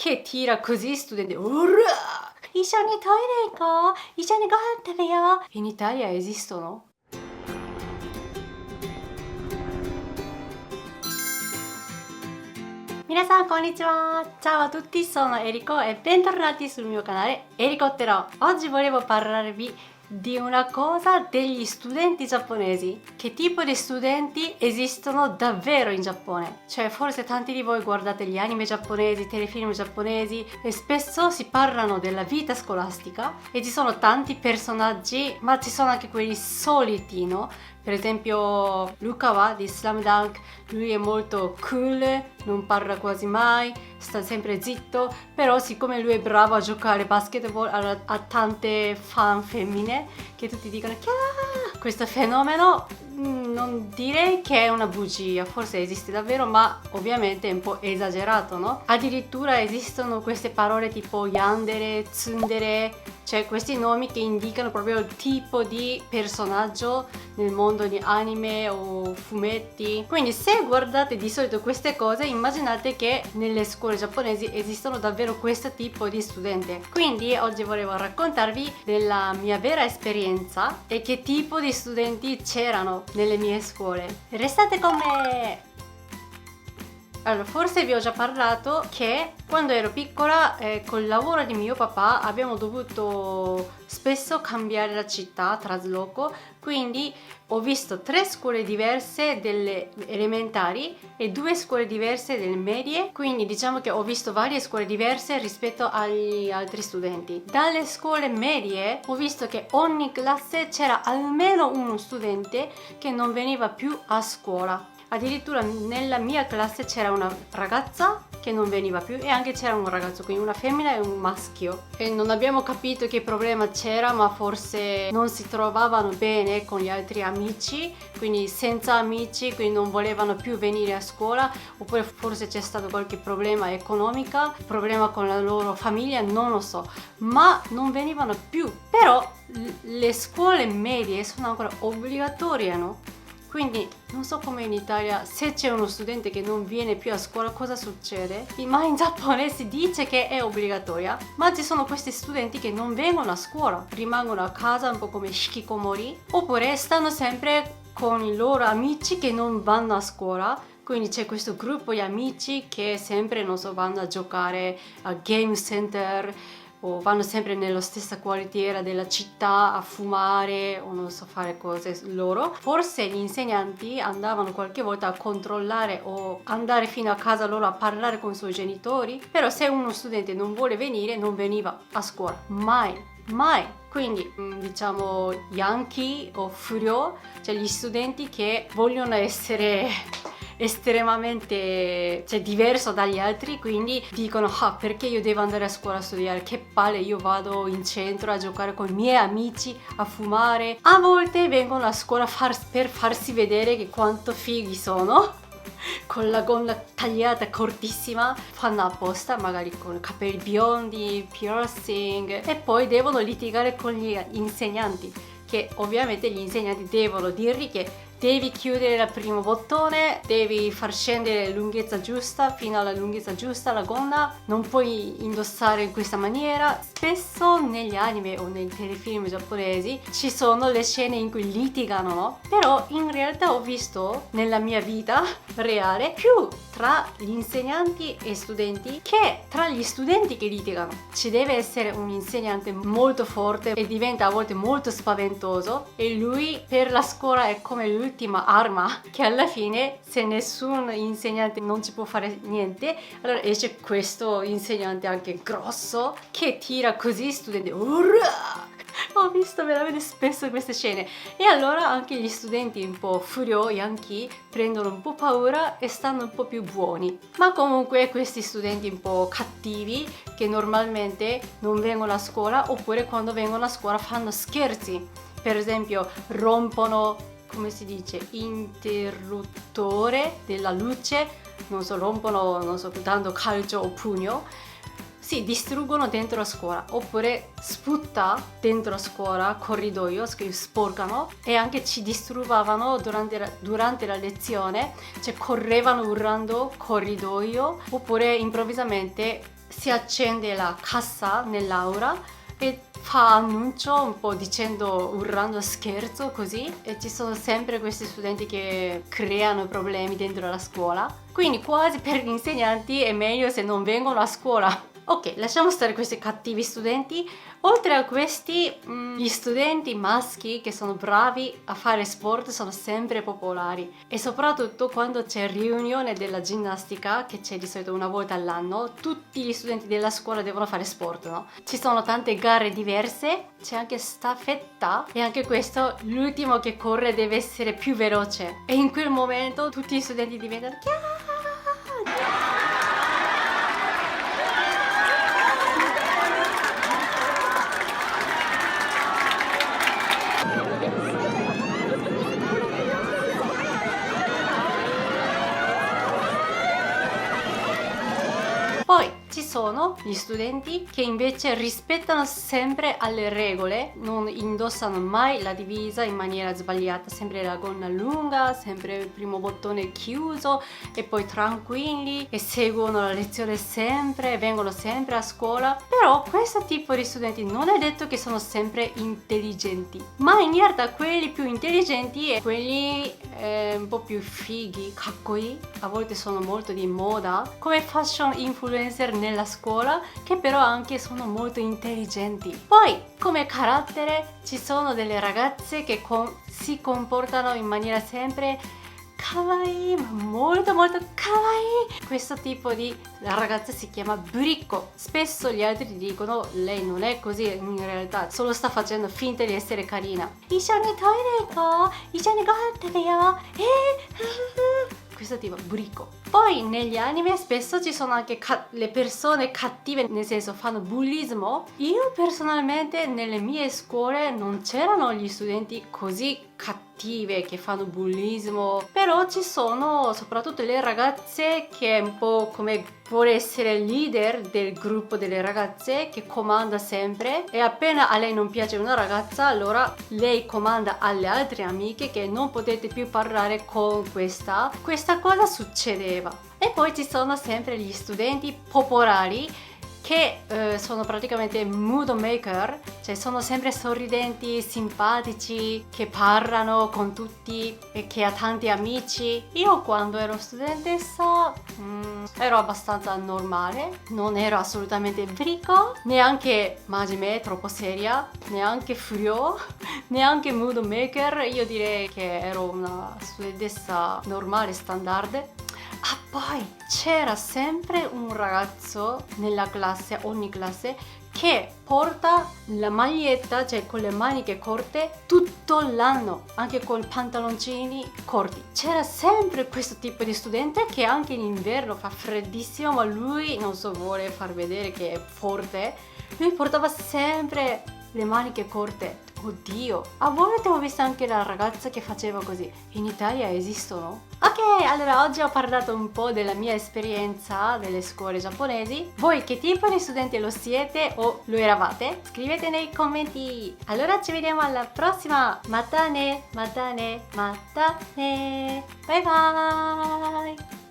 che tira così studenti. Urrà! 一緒にトイレ行こう、一緒にご飯食べよう。In Italia esistono? Minasan, konnichiwa! Ciao a tutti, sono Eriko e bentornati sul mio canale Erikottero. Oggi volevo parlarvi di una cosa degli studenti giapponesi. Che tipo di studenti esistono davvero in Giappone? Cioè, forse tanti di voi guardate gli anime giapponesi, telefilm giapponesi e spesso si parlano della vita scolastica e ci sono tanti personaggi, ma ci sono anche quelli soliti, no? Per esempio Rukawa di Slam Dunk, lui è molto cool, non parla quasi mai, sta sempre zitto, però siccome lui è bravo a giocare basketball ha tante fan femmine che tutti dicono che questo fenomeno non direi che è una bugia, forse esiste davvero, ma ovviamente è un po' esagerato, no? Addirittura esistono queste parole tipo yandere, tsundere, cioè questi nomi che indicano proprio il tipo di personaggio nel mondo di anime o fumetti. Quindi se guardate di solito queste cose, immaginate che nelle scuole giapponesi esistono davvero questo tipo di studente. Quindi oggi volevo raccontarvi della mia vera esperienza e che tipo di studenti c'erano nelle mie scuole. Restate con me! Allora, forse vi ho già parlato che quando ero piccola col lavoro di mio papà abbiamo dovuto spesso cambiare la città, trasloco, quindi ho visto 3 scuole diverse delle elementari e 2 scuole diverse delle medie, quindi diciamo che ho visto varie scuole diverse rispetto agli altri studenti. Dalle scuole medie ho visto che ogni classe c'era almeno uno studente che non veniva più a scuola. Addirittura nella mia classe c'era una ragazza che non veniva più e anche c'era un ragazzo, quindi una femmina e un maschio. E non abbiamo capito che problema c'era, ma forse non si trovavano bene con gli altri amici, quindi senza amici, quindi non volevano più venire a scuola, oppure forse c'è stato qualche problema economico, problema con la loro famiglia, non lo so, ma non venivano più. Però le scuole medie sono ancora obbligatorie, no? Quindi non so come in Italia, se c'è uno studente che non viene più a scuola cosa succede? Ma in Giappone si dice che è obbligatoria, ma ci sono questi studenti che non vengono a scuola, rimangono a casa un po' come shikikomori, oppure stanno sempre con i loro amici che non vanno a scuola. Quindi c'è questo gruppo di amici che sempre, non so, vanno a giocare a game center, o vanno sempre nella stessa quartiera della città a fumare o non so fare cose loro. Forse gli insegnanti andavano qualche volta a controllare o andare fino a casa loro a parlare con i suoi genitori, però se uno studente non vuole venire non veniva a scuola, mai. Quindi diciamo Yankee o Furio, cioè gli studenti che vogliono essere estremamente, cioè, diverso dagli altri, quindi dicono perché io devo andare a scuola a studiare, che palle, io vado in centro a giocare con i miei amici, a fumare. A volte vengono a scuola per farsi vedere che quanto fighi sono, con la gonna tagliata cortissima, fanno apposta, magari con capelli biondi, piercing, e poi devono litigare con gli insegnanti, che ovviamente gli insegnanti devono dirgli che devi chiudere il primo bottone, devi far scendere la lunghezza giusta fino alla lunghezza giusta, la gonna, non puoi indossare in questa maniera. Spesso negli anime o nei telefilm giapponesi ci sono le scene in cui litigano, no? Però in realtà ho visto nella mia vita reale più tra gli insegnanti e studenti che tra gli studenti che litigano. Ci deve essere un insegnante molto forte e diventa a volte molto spaventoso, e lui per la scuola è come l'ultima arma, che alla fine se nessun insegnante non ci può fare niente, allora esce questo insegnante anche grosso che tira così studenti. Urrà! Ho visto veramente spesso queste scene, e allora anche gli studenti un po' furio, Yankee, prendono un po' paura e stanno un po' più buoni. Ma comunque questi studenti un po' cattivi che normalmente non vengono a scuola, oppure quando vengono a scuola fanno scherzi, per esempio rompono, come si dice, interruttore della luce, non so, rompono, non so, dando calcio o pugno, si distruggono dentro la scuola, oppure sputta dentro la scuola, corridoio, sporcano, e anche ci disturbavano durante la lezione, cioè correvano urlando corridoio, oppure improvvisamente si accende la cassa nell'aula e fa annuncio un po' dicendo, urlando scherzo così, e ci sono sempre questi studenti che creano problemi dentro la scuola, quindi quasi per gli insegnanti è meglio se non vengono a scuola. Ok, lasciamo stare questi cattivi studenti. Oltre a questi, gli studenti maschi che sono bravi a fare sport sono sempre popolari, e soprattutto quando c'è riunione della ginnastica, che c'è di solito una volta all'anno, tutti gli studenti della scuola devono fare sport, no? Ci sono tante gare diverse, c'è anche staffetta, e anche questo, l'ultimo che corre deve essere più veloce, e in quel momento tutti gli studenti diventano Poi ci sono gli studenti che invece rispettano sempre alle regole, non indossano mai la divisa in maniera sbagliata, sempre la gonna lunga, sempre il primo bottone chiuso, e poi tranquilli, e seguono la lezione sempre, vengono sempre a scuola. Però questo tipo di studenti non è detto che sono sempre intelligenti, ma in realtà quelli più intelligenti e quelli un po' più fighi, kakkoi, a volte sono molto di moda, come fashion influencer nella scuola, che però anche sono molto intelligenti. Poi come carattere ci sono delle ragazze che si comportano in maniera sempre kawaii, ma molto molto kawaii. Questo tipo di ragazza si chiama burikko. Spesso gli altri dicono lei non è così, in realtà solo sta facendo finta di essere carina. Ishoni toire ko, ishoni go hanne questo tipo burikko. Poi negli anime spesso ci sono anche le persone cattive, nel senso fanno bullismo. Io personalmente nelle mie scuole non c'erano gli studenti così cattive che fanno bullismo, però ci sono soprattutto le ragazze che è un po' come vuole essere leader del gruppo delle ragazze, che comanda sempre, e appena a lei non piace una ragazza allora lei comanda alle altre amiche che non potete più parlare con questa cosa succedeva. E poi ci sono sempre gli studenti popolari che sono praticamente mood maker, cioè sono sempre sorridenti, simpatici, che parlano con tutti e che ha tanti amici. Io quando ero studentessa ero abbastanza normale, non ero assolutamente brico, neanche majime, troppo seria, neanche furio, neanche mood maker. Io direi che ero una studentessa normale, standard. Ah, poi c'era sempre un ragazzo nella classe, ogni classe, che porta la maglietta, cioè con le maniche corte, tutto l'anno, anche con pantaloncini corti. C'era sempre questo tipo di studente che anche in inverno fa freddissimo, ma lui non so, vuole far vedere che è forte. Lui portava sempre le maniche corte. Oddio, a volte ho visto anche la ragazza che faceva così. In Italia esistono? Ok, allora oggi ho parlato un po' della mia esperienza delle scuole giapponesi. Voi che tipo di studenti lo siete o lo eravate? Scrivete nei commenti. Allora ci vediamo alla prossima. Matane, matane, matane. Bye bye.